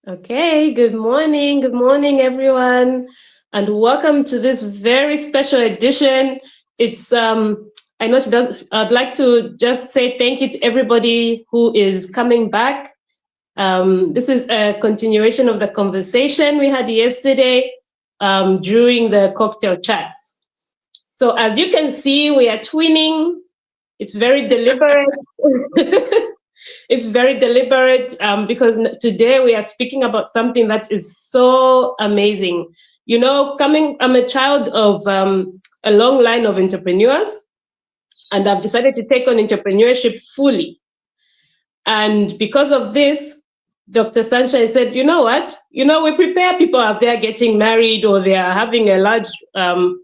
Okay, good morning, everyone, and welcome to this very special edition. It's I know she does. I'd like to just say thank you to everybody who is coming back. This is a continuation of the conversation we had yesterday during the cocktail chats. So as you can see, we are twinning. It's very deliberate. It's very deliberate because today we are speaking about something that is so amazing. You know, I'm a child of a long line of entrepreneurs, and I've decided to take on entrepreneurship fully. And because of this, Dr. Sunshine said, you know what? You know, we prepare people out there getting married or they are having a large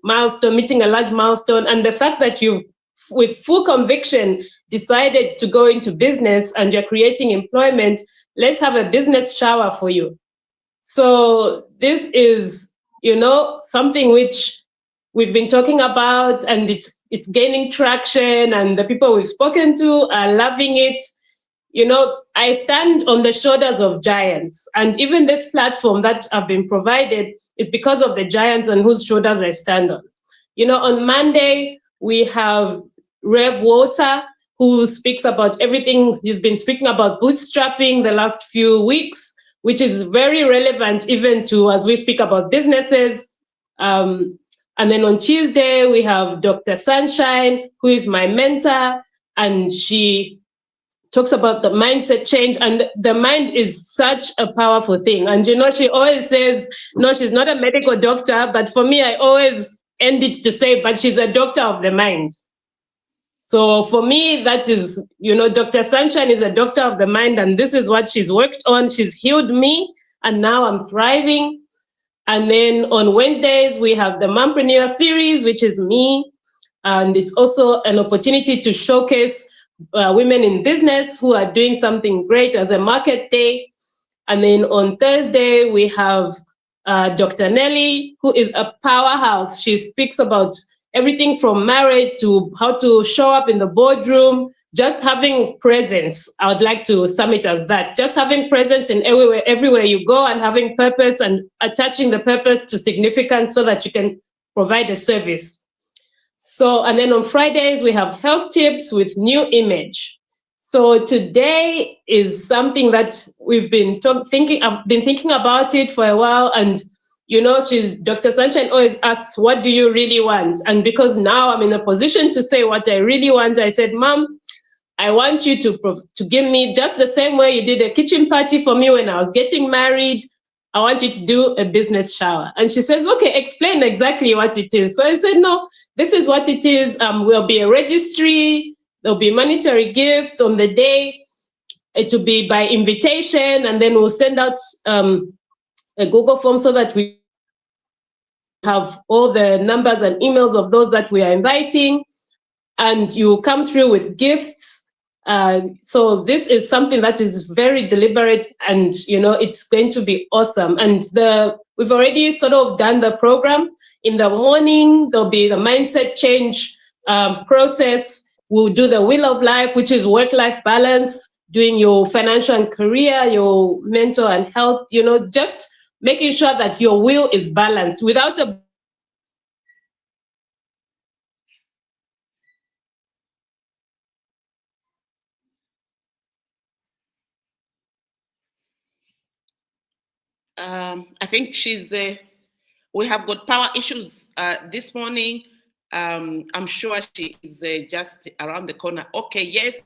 milestone, meeting a large milestone. And the fact that you've, with full conviction, decided to go into business and you're creating employment, let's have a business shower for you. So this is, you know, something which we've been talking about, and it's gaining traction, and the people we've spoken to are loving it. You know, I stand on the shoulders of giants, and even this platform that I've been provided is because of the giants on whose shoulders I stand on. You know, on Monday we have Rev Walter, who speaks about everything. He's been speaking about bootstrapping the last few weeks, which is very relevant even to as we speak about businesses. And then on Tuesday we have Dr. Sunshine, who is my mentor, and she talks about the mindset change, and the mind is such a powerful thing. And you know, she always says, no, she's not a medical doctor, but for me, I always end it to say, but she's a doctor of the mind. So for me, that is, you know, Dr. Sunshine is a doctor of the mind, and this is what she's worked on. She's healed me, and now I'm thriving. And then on Wednesdays, we have the Mompreneur series, which is me. And it's also an opportunity to showcase women in business who are doing something great as a market day. And then on Thursday, we have Dr. Nelly, who is a powerhouse. She speaks about everything from marriage to how to show up in the boardroom, just having presence. I would like to sum it as that. Just having presence in everywhere you go, and having purpose and attaching the purpose to significance so that you can provide a service. So, and then on Fridays, we have health tips with new image. So today is something that we've been thinking. I've been thinking about it for a while, and you know, Dr. Sunshine always asks, "What do you really want?" And because now I'm in a position to say what I really want, I said, "Mom, I want you to give me just the same way you did a kitchen party for me when I was getting married. I want you to do a business shower." And she says, "Okay, explain exactly what it is." So I said, "No, this is what it is. Will be a registry. There'll be monetary gifts on the day. It will be by invitation, and then we'll send out a Google form so that we have all the numbers and emails of those that we are inviting, and you come through with gifts." So this is something that is very deliberate, and you know, it's going to be awesome. And we've already sort of done the program. In the morning, there'll be the mindset change process. We'll do the wheel of life, which is work-life balance, doing your financial and career, your mental and health, you know, just making sure that your wheel is balanced. Without a I think we have got power issues this morning. I'm sure she is just around the corner. Okay, yes,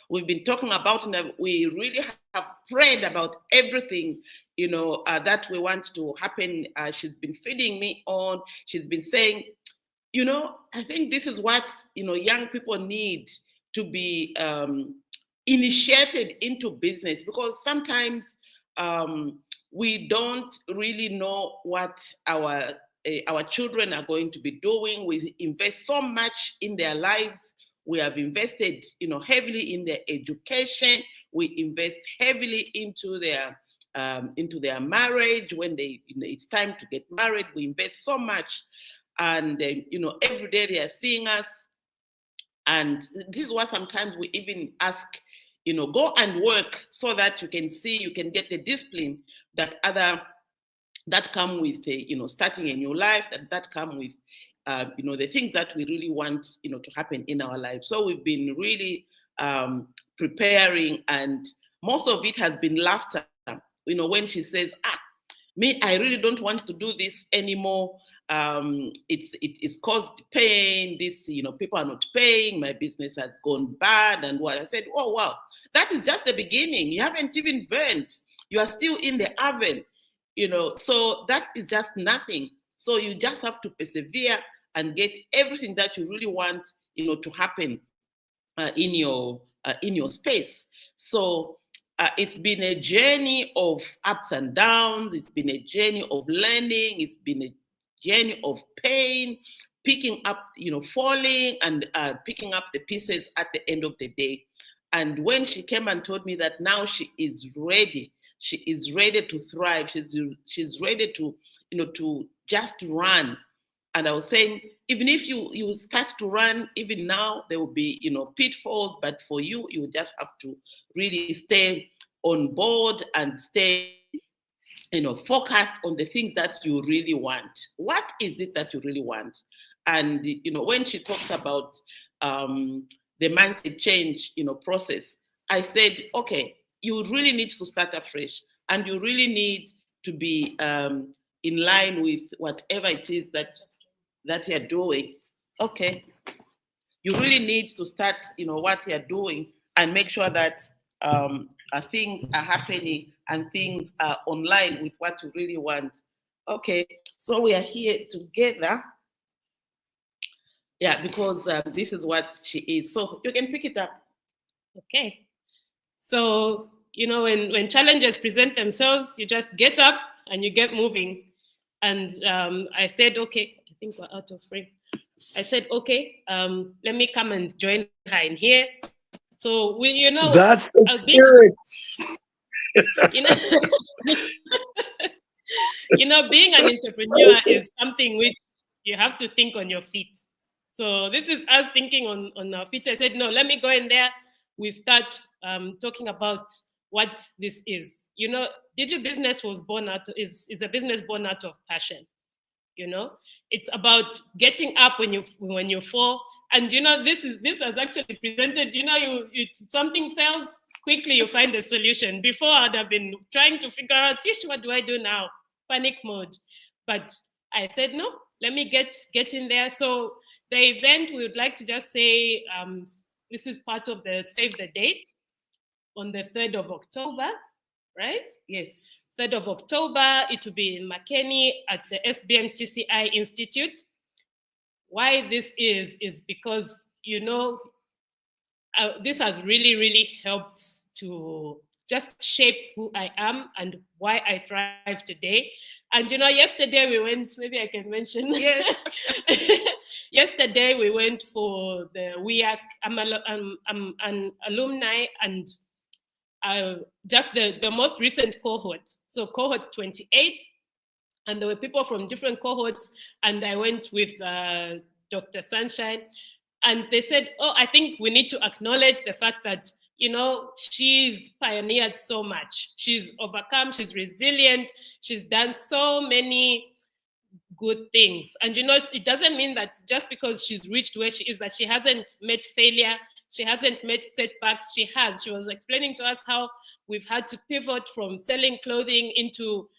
we've been talking about, and we really have prayed about everything, that we want to happen. She's been feeding me on. She's been saying, I think this is what, young people need to be initiated into business, because sometimes we don't really know what our children are going to be doing. We invest so much in their lives. We have invested, heavily in their education. We invest heavily into their marriage. When it's time to get married, we invest so much, and every day they are seeing us. And this is why sometimes we even ask, go and work so that you can see, you can get the discipline that come with, starting a new life, that come with, the things that we really want, to happen in our lives. So we've been really preparing, and most of it has been laughter. When she says, me, I really don't want to do this anymore. It's caused pain. This, people are not paying. My business has gone bad. And what I said, oh, wow, that is just the beginning. You haven't even burnt. You are still in the oven, so that is just nothing. So you just have to persevere and get everything that you really want, to happen in your space. So it's been a journey of ups and downs. It's been a journey of learning. It's been a journey of pain, picking up, falling and picking up the pieces at the end of the day. And when she came and told me that now she is ready to thrive. She's ready to, to just run. And I was saying, even if you start to run, even now, there will be, pitfalls, but for you, you just have to really stay on board and stay, focused on the things that you really want. What is it that you really want? And, when she talks about the mindset change, process, I said, okay, you really need to start afresh, and you really need to be in line with whatever it is that you're doing. Okay, you really need to start, what you're doing, and make sure that things are happening and things are online with what you really want. Okay, so we are here together. Yeah, because this is what she is. So you can pick it up. Okay. So, when challenges present themselves, you just get up and you get moving. And I said, okay, I think we're out of frame. I said, okay, let me come and join her in here. So that's the spirit. Being an entrepreneur is something which you have to think on your feet. So this is us thinking on our feet. I said, no, let me go in there. We start talking about what this is. Digibusiness was born is a business born out of passion. It's about getting up when you fall. And this has actually presented, something fails, quickly you find a solution. Before I'd have been trying to figure out, what do I do now? Panic mode. But I said, no, let me get in there. So the event, we would like to just say, this is part of the save the date on the 3rd of October, right? Yes. 3rd of October, it will be in Makeni at the SBMTCI Institute. Why this is because, this has really, really helped to just shape who I am and why I thrive today. And, yesterday we went, maybe I can mention. Yes. Yesterday we went for the WEAC. I'm an alumni, and just the most recent cohort. So cohort 28. And there were people from different cohorts, and I went with Dr. Sunshine, and they said, oh, I think we need to acknowledge the fact that, she's pioneered so much. She's overcome, she's resilient, she's done so many good things. And, it doesn't mean that just because she's reached where she is, that she hasn't met failure, she hasn't met setbacks. She has. She was explaining to us how we've had to pivot from selling clothing into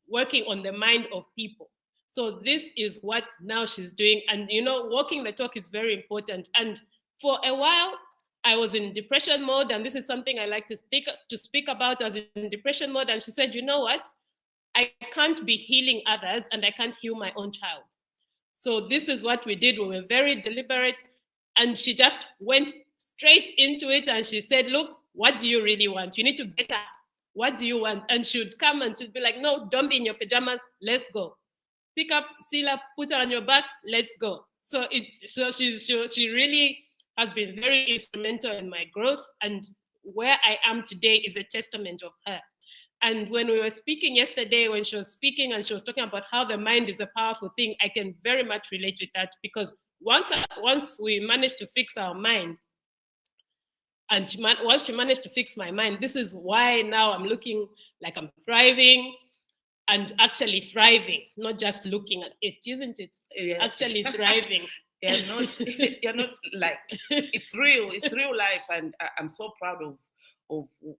working on the mind of people. So this is what now she's doing. And, walking the talk is very important. And for a while, I was in depression mode. And this is something I like to speak about. I was in depression mode. And she said, you know what? I can't be healing others and I can't heal my own child. So this is what we did. We were very deliberate. And she just went straight into it. And she said, look, what do you really want? You need to get up. What do you want? And she would come and she'd be like, no, don't be in your pajamas. Let's go. Pick up Sila, put her on your back. Let's go. So she really has been very instrumental in my growth. And where I am today is a testament of her. And when we were speaking yesterday, when she was speaking and she was talking about how the mind is a powerful thing, I can very much relate with that, because once we manage to fix our mind, And once she managed to fix my mind, this is why now I'm looking like I'm thriving and actually thriving, not just looking at it, isn't it? Yeah. Actually thriving. You're not like, it's real life. And I'm so proud of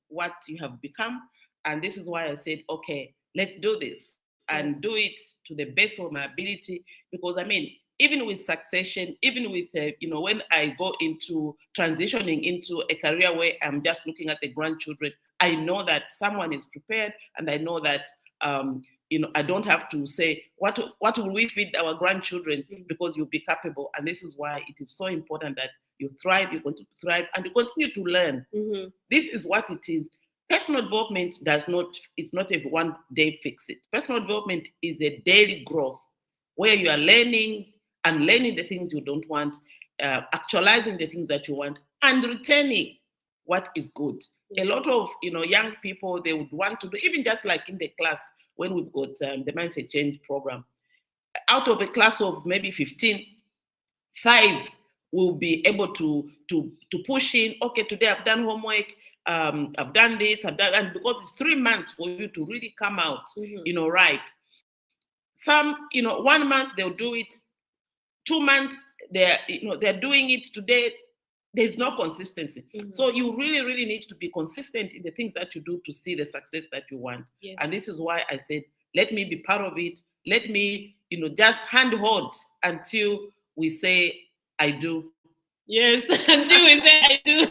what you have become. And this is why I said, okay, let's do this and do it to the best of my ability. Because I mean, even with succession, even with, when I go into transitioning into a career where I'm just looking at the grandchildren, I know that someone is prepared, and I know that, I don't have to say, what will we feed our grandchildren, because you'll be capable. And this is why it is so important that you thrive, you continue to thrive, and you continue to learn. Mm-hmm. This is what it is. Personal development it's not a one day fix it. Personal development is a daily growth where you are learning the things you don't want, actualizing the things that you want, and retaining what is good. A lot of young people, they would want to do, even just like in the class when we've got the mindset change program, out of a class of maybe 15, 5 will be able to push in. Okay, today I've done homework, I've done this, and because it's 3 months for you to really come out, right. Some, 1 month they'll do it, 2 months they're doing it. Today there's no consistency. So you really, really need to be consistent in the things that you do to see the success that you want. Yes. And this is why I said, let me be part of it. Let me, just handhold until we say, I do. Yes, until we say I do.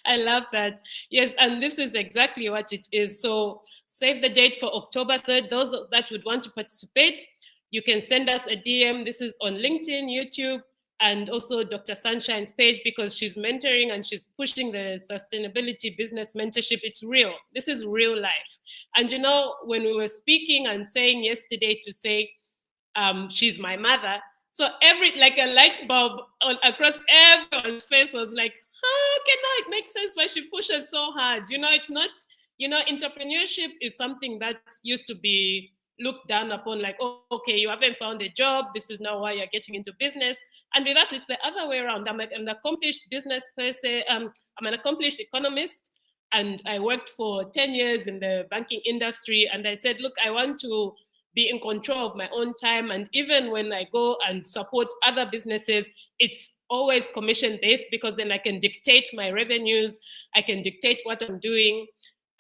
I love that. Yes, and this is exactly what it is. So save the date for October 3rd. Those that would want to participate, you can send us a DM. This is on LinkedIn, YouTube, and also Dr. Sunshine's page, because she's mentoring and she's pushing the sustainability business mentorship. It's real. This is real life. And when we were speaking and saying yesterday to say, she's my mother, so like a light bulb across everyone's face was like, okay, now it makes sense why she pushes so hard. It's not, entrepreneurship is something that used to be looked down upon, like, oh, okay, you haven't found a job, this is now why you're getting into business. And with us, it's the other way around. I'm an accomplished business person, I'm an accomplished economist, and I worked for 10 years in the banking industry. And I said, look, I want to be in control of my own time. And even when I go and support other businesses, it's always commission-based, because then I can dictate my revenues, I can dictate what I'm doing,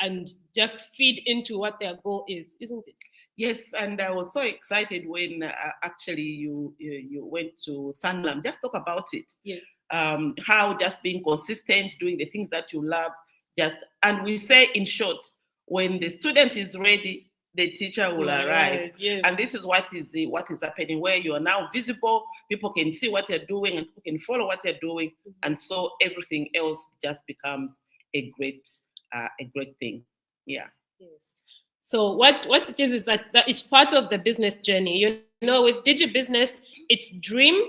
and just feed into what their goal is, isn't it? Yes, and I was so excited when actually you went to Sanlam. Just talk about it. Yes. How just being consistent, doing the things that you love, and we say, in short, when the student is ready, the teacher will arrive. Yes. And this is what is happening, where you are now visible, people can see what you're doing, and people can follow what you're doing, and so everything else just becomes a great thing. Yeah. Yes. So what it is that it's part of the business journey. With Digibusiness, it's dream,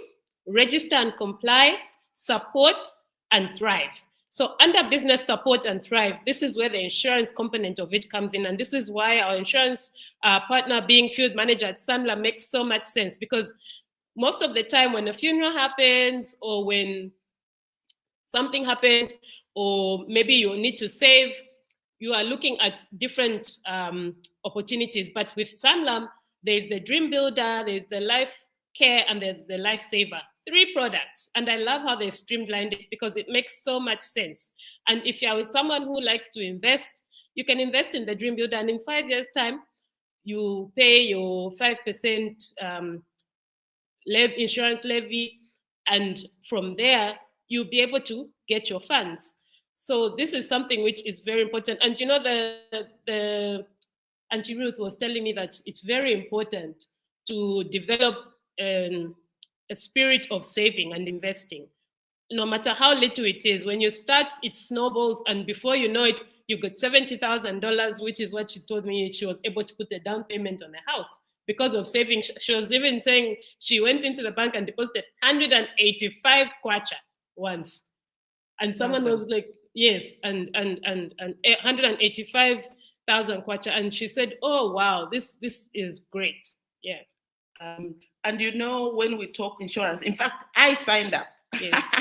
register and comply, support, and thrive. So under business support and thrive, this is where the insurance component of it comes in. And this is why our insurance partner being field manager at Sanlam makes so much sense, because most of the time when a funeral happens, or when something happens, or maybe you need to save, you are looking at different opportunities. But with Sanlam, there's the Dream Builder, there's the Life Care, and there's the Life Saver. 3 products. And I love how they've streamlined it, because it makes so much sense. And if you're with someone who likes to invest, you can invest in the Dream Builder, and in 5 years' time, you pay your 5% insurance levy, and from there, you'll be able to get your funds. So this is something which is very important. And the Auntie Ruth was telling me that it's very important to develop a spirit of saving and investing. No matter how little it is, when you start, it snowballs, and before you know it, you've got $70,000, which is what she told me she was able to put a down payment on a house because of saving. She was even saying she went into the bank and deposited 185 kwacha once. And someone was like, yes, and 185,000 kwacha. And she said, oh, wow, this is great. Yeah. And when we talk insurance, in fact, I signed up. Yes.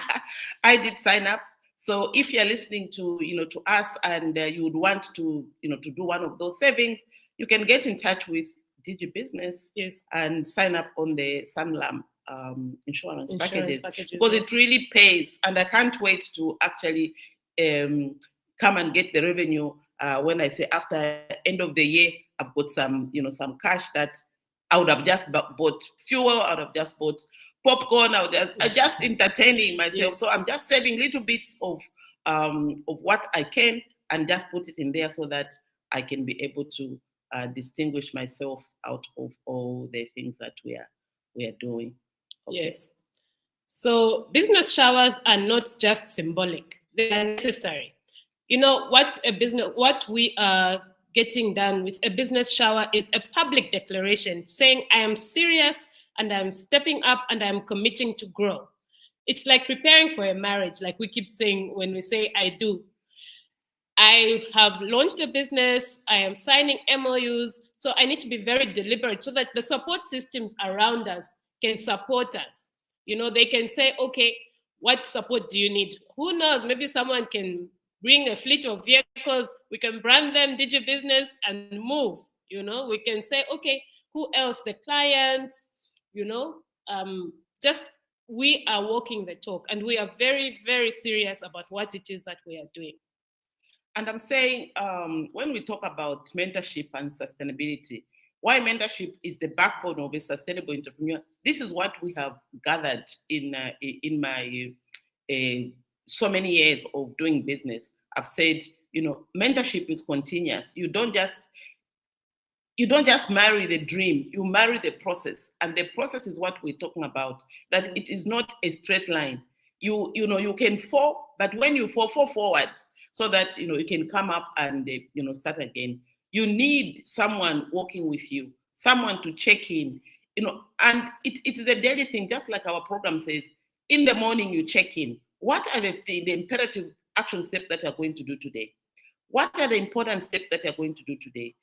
I did sign up. So if you're listening to, to us and you would want to, to do one of those savings, you can get in touch with Digibusiness and sign up on the Sanlam insurance packages, because it really pays. And I can't wait to actually come and get the revenue. When I say after end of the year, I've got some, some cash that I would have just bought fuel, I would have just bought popcorn, I would have just entertaining myself. So I'm just saving little bits of what I can and just put it in there so that I can be able to distinguish myself out of all the things that we are doing. Okay. Yes. So business showers are not just symbolic; they are necessary. What we are getting done with a business shower is a public declaration saying, I am serious and I'm stepping up and I'm committing to grow. It's like preparing for a marriage, like we keep saying when we say, I do. I have launched a business, I am signing MOUs, so I need to be very deliberate so that the support systems around us can support us. They can say, okay, what support do you need? Who knows, maybe someone can bring a fleet of vehicles, we can brand them Digibusiness and move. We can say, okay, who else? The clients, just we are walking the talk and we are very, very serious about what it is that we are doing. And I'm saying, when we talk about mentorship and sustainability, why mentorship is the backbone of a sustainable entrepreneur, this is what we have gathered in my so many years of doing business. I've said, mentorship is continuous. You don't just marry the dream, you marry the process. And the process is what we're talking about, that it is not a straight line. You can fall, but when you fall forward so that, you can come up and, start again. You need someone working with you, someone to check in, and it's a daily thing, just like our program says. In the morning, you check in. What are the imperative action steps that you're going to do today? What are the important steps that you're going to do today?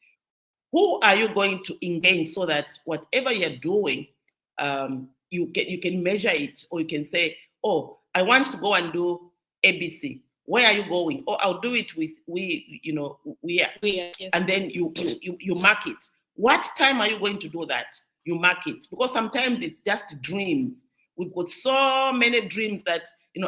Who are you going to engage so that whatever you're doing, you can measure it, or you can say, oh, I want to go and do ABC. Where are you going? Or I'll do it with we are. Yes. And then you mark it. What time are you going to do that? You mark it, because sometimes it's just dreams. We've got so many dreams that,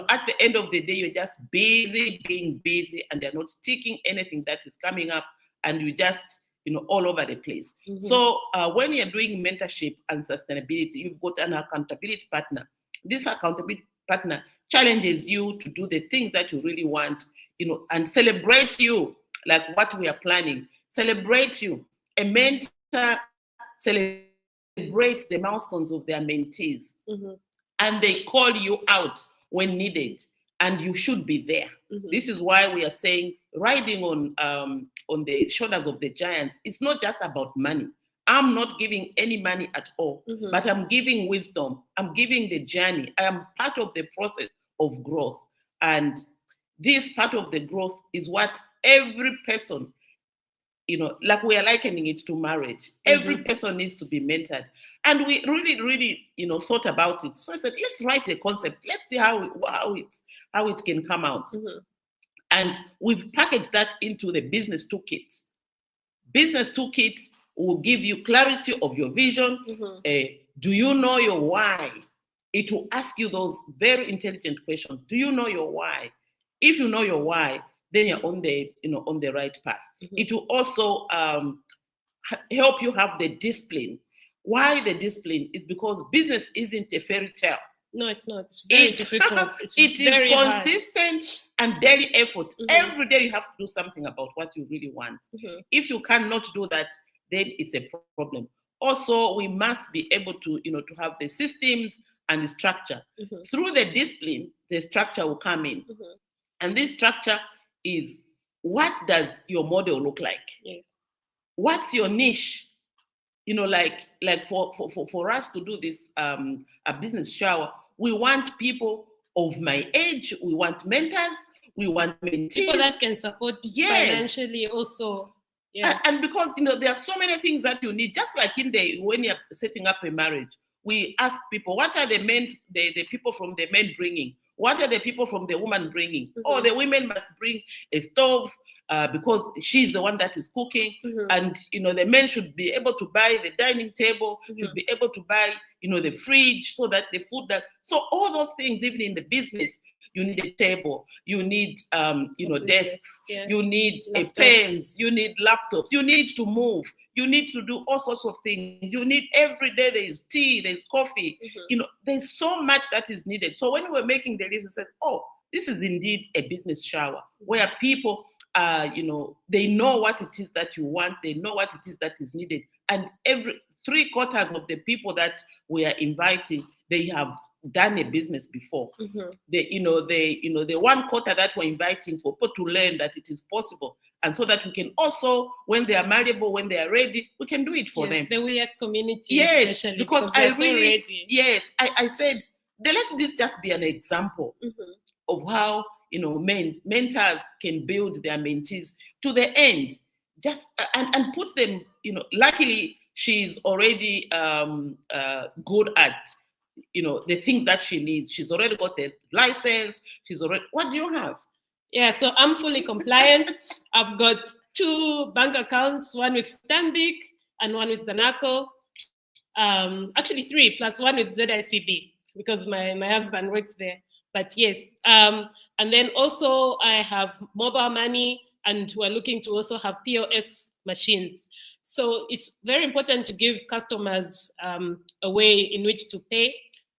at the end of the day, you're just being busy, and they're not taking anything that is coming up, and you just, all over the place. Mm-hmm. So when you're doing mentorship and sustainability, you've got an accountability partner. This accountability partner challenges you to do the things that you really want, and celebrates you, like what we are planning. Celebrate you. A mentor celebrates the milestones of their mentees. Mm-hmm. And they call you out when needed, and you should be there. Mm-hmm. This is why we are saying riding on the shoulders of the giants. It's not just about money. I'm not giving any money at all, mm-hmm. but I'm giving wisdom. I'm giving the journey. I am part of the process of growth. And this part of the growth is what every person, like we are likening it to marriage. Mm-hmm. Every person needs to be mentored. And we really, thought about it. So I said, let's write a concept. Let's see how it can come out. Mm-hmm. And we've packaged that into the business toolkit. Business toolkit will give you clarity of your vision. Mm-hmm. Do you know your why? It will ask you those very intelligent questions. Do you know your why? If you know your why, then you're on the right path. Mm-hmm. It will also help you have the discipline. Why the discipline? Is because business isn't a fairy tale. No, it's not. It's very difficult. It is consistent and daily effort. Mm-hmm. Every day you have to do something about what you really want. Mm-hmm. If you cannot do that, then it's a problem. Also, we must be able to, to have the systems and the structure. Mm-hmm. Through the discipline, the structure will come in. Mm-hmm. And this structure is, what does your model look like? Yes. What's your niche? Like for us to do this a business shower, we want people of my age, we want mentors, we want mentees. People that can support financially also. Yeah. And because there are so many things that you need, just like when you're setting up a marriage, we ask people, what are the people from the men bringing? What are the people from the woman bringing? Oh, the women must bring a stove because she's the one that is cooking. And, the men should be able to buy the dining table, should be able to buy, the fridge, so that the food so all those things, even in the business, you need a table, you need, desks, you need pens, you need laptops, you need to move, you need to do all sorts of things. You need every day, there's tea, there's coffee, there's so much that is needed. So when we were making the list, we said, oh, this is indeed a business shower where people, they know what it is that you want, they know what it is that is needed. And every 3/4 of the people that we are inviting, they have done a business before. The 1/4 that we're inviting for people to learn that it is possible, and so that we can also, when they are malleable, when they are ready, we can do it for them. The weird community, yes, especially because I really, I said, let this just be an example of how mentors can build their mentees to the end, just and put them. Luckily, she's already good at the things that she needs. She's already got the license. What do you have? Yeah, so I'm fully compliant. I've got 2 bank accounts, one with Stanbic and one with Zanaco. Actually 3, plus one with ZICB, because my husband works there. But yes, and then also I have mobile money, and we're looking to also have POS machines. So it's very important to give customers a way in which to pay.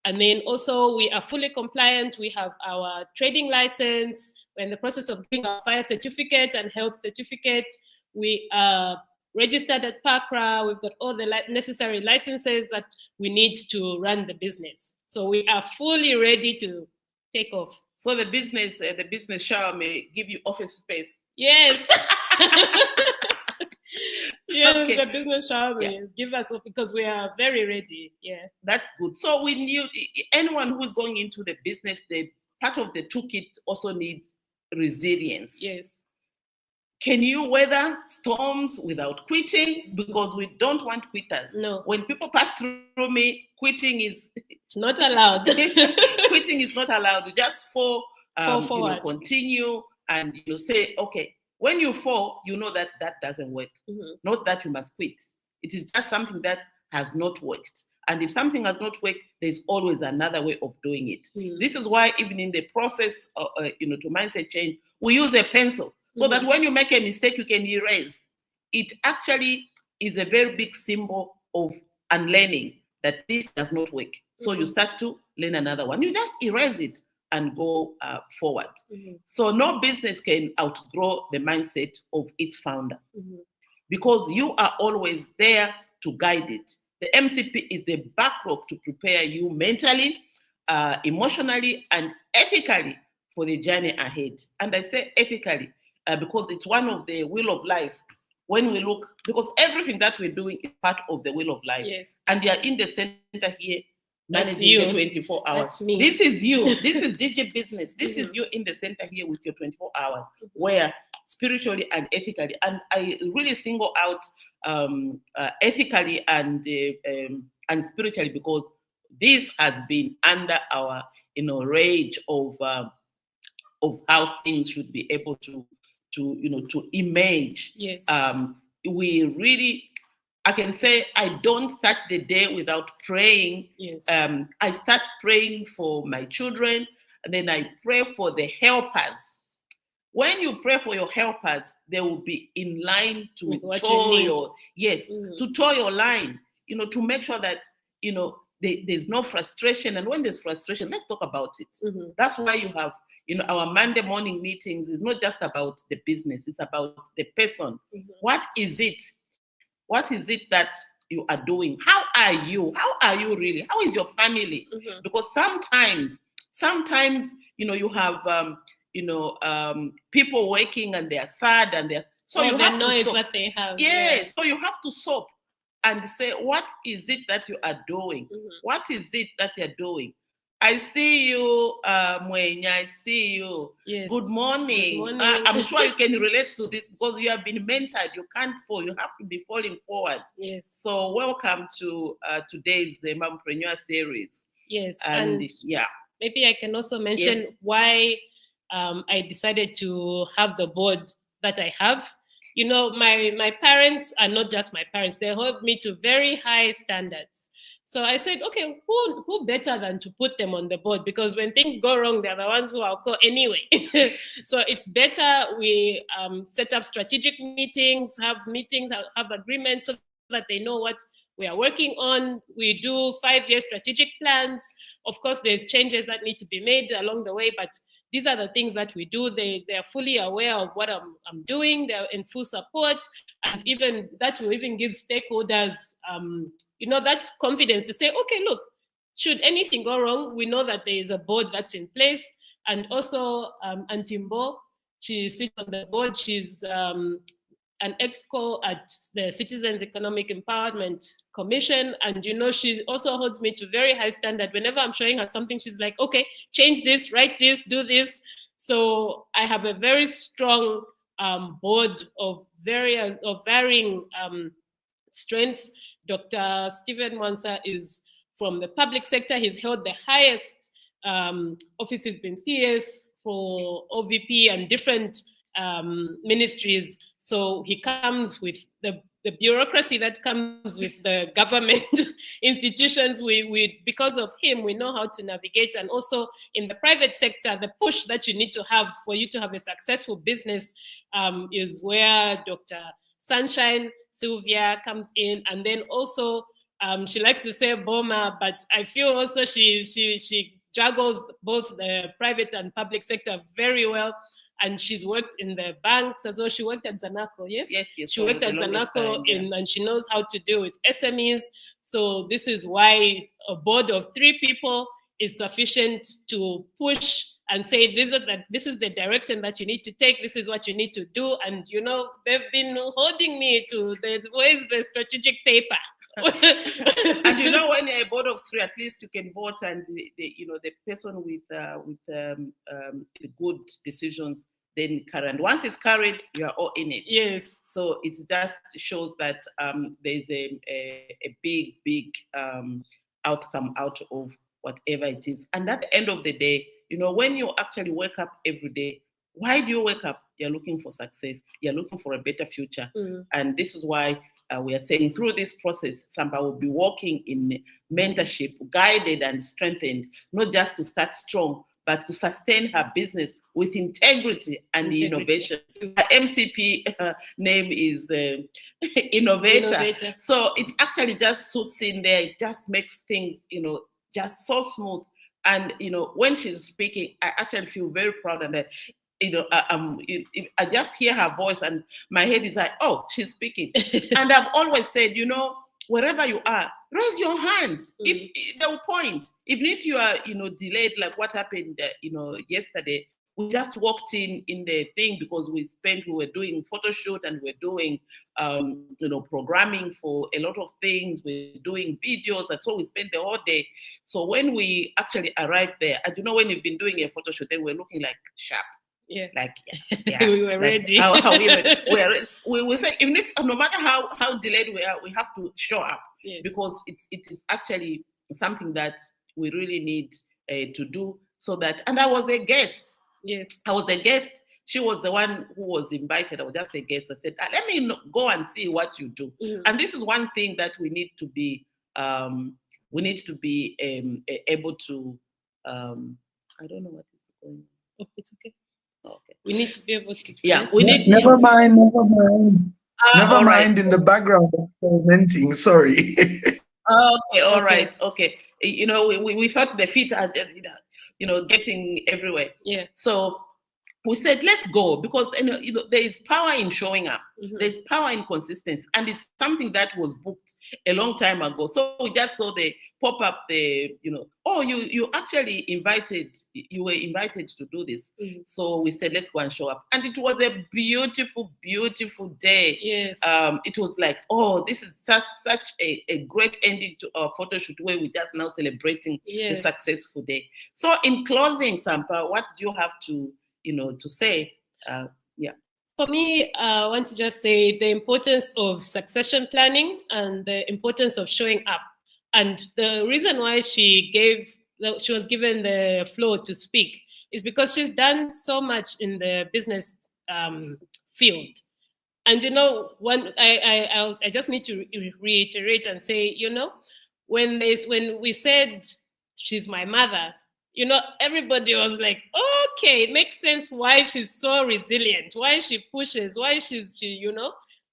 And then also we are fully compliant. We have our trading license. We're in the process of getting our fire certificate and health certificate. We are registered at PACRA. We've got all the necessary licenses that we need to run the business. So we are fully ready to take off. So the business shower may give you office space. Yes. Yes, okay. The business shower will give us, because we are very ready. Yeah, that's good. So we knew anyone who's going into the business, the part of the toolkit also needs resilience. Yes. Can you weather storms without quitting? Because we don't want quitters. No. When people pass through me, quitting is it's not allowed. Quitting is not allowed. You just fall forward. Continue and say, okay. When you fall, you know that doesn't work. Not that you must quit. It is just something that has not worked. And if something has not worked, there's always another way of doing it. This is why even in the process, to mindset change, we use a pencil so that when you make a mistake, you can erase. It actually is a very big symbol of unlearning that this does not work. So you start to learn another one. You just erase it and go forward. So no business can outgrow the mindset of its founder, because you are always there to guide it. The MCP is the backdrop to prepare you mentally, emotionally, and ethically for the journey ahead. And I say ethically because it's one of the will of life. When we look, because everything that we're doing is part of the will of life. Yes. And you are in the center here, That's managing you. the 24 hours. That's me. This is you. This is Digibusiness. This is you in the center here with your 24 hours, where spiritually and ethically, and I really single out ethically and spiritually, because this has been under our rage of how things should be able to emerge. Yes. We really, I can say, I don't start the day without praying. Yes. I start praying for my children, and then I pray for the helpers. When you pray for your helpers, they will be in line to toe your line, to make sure that, there's no frustration. And when there's frustration, let's talk about it. That's why you have, our Monday morning meetings is not just about the business, it's about the person. What is it? What is it that you are doing? How are you? How are you really? How is your family? Because sometimes, you have, people working and they're sad and they're, so you have noise to stop. What they have. Yes, so you have to stop and say, what is it that you are doing? What is it that you're doing? I see you, Mwenya, I see you. Yes. Good morning. Good morning. I'm sure you can relate to this because you have been mentored. You can't fall. You have to be falling forward. Yes. So welcome to today's Mompreneur series. Yes. And yeah. maybe I can also mention why I decided to have the board that I have. You know, my parents are not just my parents. They hold me to very high standards. So I said, okay, who better than to put them on the board? Because when things go wrong, they're the ones who I'll call anyway. So it's better we set up strategic meetings, have agreements so that they know what we are working on. We do 5-year strategic plans. Of course, there's changes that need to be made along the way, but these are the things that we do. They are fully aware of what I'm doing. They're in full support. And even that will even give stakeholders, you know, that confidence to say, okay, look, should anything go wrong, we know that there is a board that's in place. And also Antimbo, she sits on the board. She's an exco at the Citizens Economic Empowerment Commission. And, you know, she also holds me to very high standard. Whenever I'm showing her something, she's like, okay, change this, write this, do this. So I have a very strong board of varying strengths. Dr. Stephen Mwansa is from the public sector. He's held the highest offices, been PS for OVP and different ministries. So he comes with the bureaucracy that comes with the government institutions. We because of him, we know how to navigate. And also in the private sector, the push that you need to have for you to have a successful business is where Dr. SunshineSylvia comes in. And then also, she likes to say Boma, but I feel also she juggles both the private and public sector very well. And she's worked in the banks as well. She worked at Zanaco, yes? Yes. She worked at Zanaco and she knows how to deal with SMEs. So this is why a board of 3 people is sufficient to push and say, this is the direction that you need to take. This is what you need to do. And, you know, they've been holding me to where's the strategic paper? And you know, when you're a board of 3, at least you can vote, and the person with good decisions then carry. And once it's carried, you are all in it. Yes. So it just shows that there's a big outcome out of whatever it is. And at the end of the day, you know, when you actually wake up every day, why do you wake up? You're looking for success. You're looking for a better future. And this is why we are saying through this process, Sampa will be working in mentorship, guided and strengthened, not just to start strong, but to sustain her business with integrity and innovation. Her MCP name is Innovator. So it actually just suits in there. It just makes things, you know, just so smooth. And, you know, when she's speaking, I actually feel very proud of that. You know, I just hear her voice and my head is like, oh, she's speaking. And I've always said, you know, wherever you are, raise your hand. If they will point, even if you are, you know, delayed, like what happened, you know, yesterday. We just walked in the thing because we were doing photo shoot and we're doing, you know, programming for a lot of things. We're doing videos, and so we spent the whole day. So when we actually arrived there, I don't know, when you've been doing a photo shoot, then we're looking like sharp. Yeah, like we were ready. We say, even if no matter how delayed we are, we have to show up. Yes. Because it is actually something that we really need to do. So that, and I was a guest. Yes, I was a guest. She was the one who was invited. I was just a guest. I said, let me go and see what you do. And this is one thing that we need to be. We need to be able to. I don't know what is going on. Oh, it's okay. Okay. We need to be able to. Yeah, we need. Never mind. Never mind. Right. In the background, experimenting. Sorry. Okay. All right. Okay. You know, we thought the feet are, you know, getting everywhere. Yeah. So we said, let's go, because you know there is power in showing up. There's power in consistency, and it's something that was booked a long time ago. So we just saw the pop up, you know, oh, you actually you were invited to do this. So we said, let's go and show up, and it was a beautiful day. Yes. It was like, oh, this is such a great ending to our photo shoot, where we just now celebrating the successful day. So in closing, Sampa, what do you have to say? For me, I want to just say the importance of succession planning and the importance of showing up. And the reason why she gave she was given the floor to speak is because she's done so much in the business field. And when I just need to reiterate and say, when we said she's my mother, everybody was like, okay, it makes sense why she's so resilient, why she pushes, why she.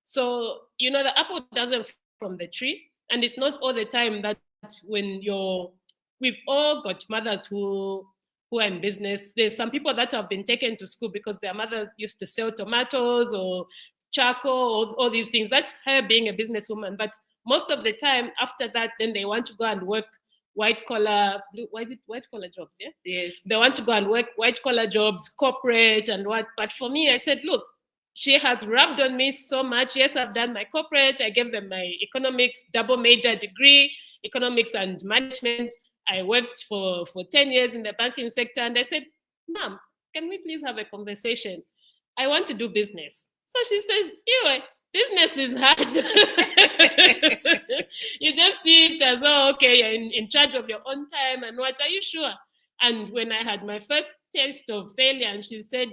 So the apple doesn't fall from the tree, and it's not all the time that when we've all got mothers who are in business. There's some people that have been taken to school because their mothers used to sell tomatoes or charcoal, all these things. That's her being a businesswoman. But most of the time after that, then they want to go and work white collar jobs, yeah? Yes. They want to go and work white collar jobs, corporate and what. But for me, I said, look, she has rubbed on me so much. Yes, I've done my corporate. I gave them my economics double major degree, economics and management. I worked for 10 years in the banking sector. And I said, Mom, can we please have a conversation? I want to do business. So she says, business is hard. You just see it as, okay, you're in charge of your own time and what, are you sure? And when I had my first taste of failure, and she said,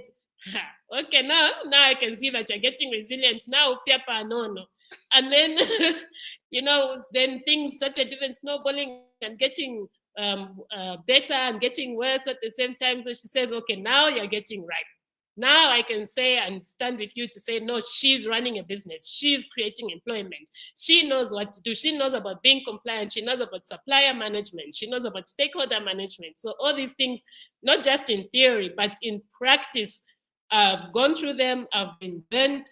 okay, now I can see that you're getting resilient. Now, Piapa, no. And then, then things started even snowballing and getting better and getting worse at the same time. So she says, okay, now you're getting ripe. Now I can say and stand with you to say, no, she's running a business. She's creating employment. She knows what to do. She knows about being compliant. She knows about supplier management. She knows about stakeholder management. So all these things, not just in theory, but in practice, I've gone through them. I've been burnt.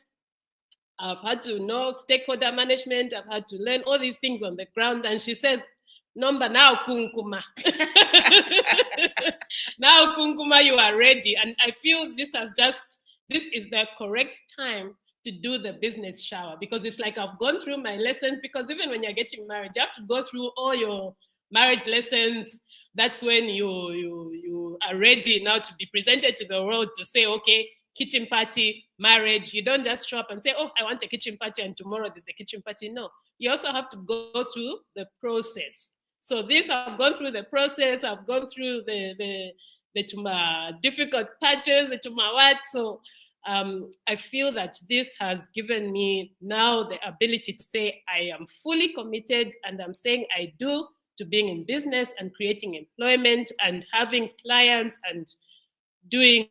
I've had to know stakeholder management. I've had to learn all these things on the ground. And she says, Number now, Kunkuma. Now, Kunkuma, you are ready. And I feel this is the correct time to do the business shower, because it's like I've gone through my lessons, because even when you're getting married, you have to go through all your marriage lessons. That's when you are ready now to be presented to the world to say, okay, kitchen party, marriage. You don't just show up and say, oh, I want a kitchen party and tomorrow there's the kitchen party. No, you also have to go through the process. So this, I've gone through the process. I've gone through the difficult patches, the what. So I feel that this has given me now the ability to say I am fully committed, and I'm saying I do to being in business and creating employment and having clients and doing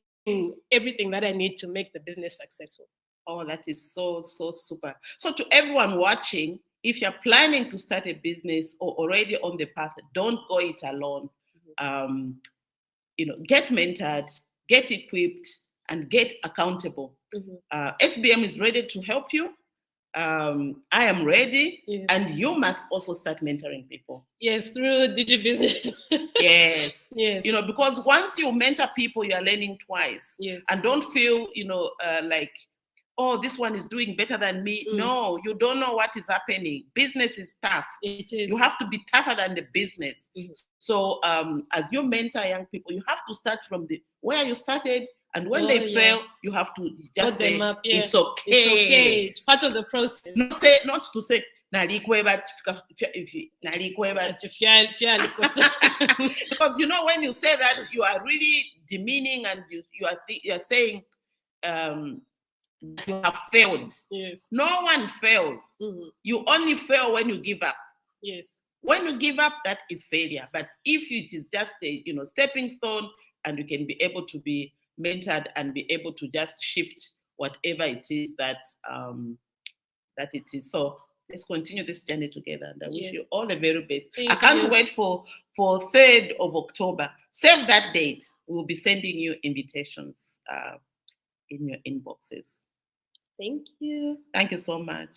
everything that I need to make the business successful. Oh, that is so super. So to everyone watching, if you're planning to start a business or already on the path, don't go it alone. Get mentored, get equipped, and get accountable. SBM is ready to help you. I am ready, yes. And you must also start mentoring people. Yes, through Digibusiness. Yes. Yes. Because once you mentor people, you are learning twice. Yes. And don't feel, like, oh, this one is doing better than me. No, you don't know what is happening. Business is tough. It is. You have to be tougher than the business. So as you mentor young people, you have to start from where you started. And when they fail, you have to just say, it's okay. It's okay. It's part of the process. Not to say, because when you say that, you are really demeaning, and you are saying you have failed. Yes. No one fails. You only fail when you give up. Yes. When you give up, that is failure. But if it is just a stepping stone, and you can be able to be mentored and be able to just shift whatever it is that it is. So let's continue this journey together, and I wish you all the very best. I can't wait for 3rd of October. Save that date. We'll be sending you invitations in your inboxes. Thank you. Thank you so much.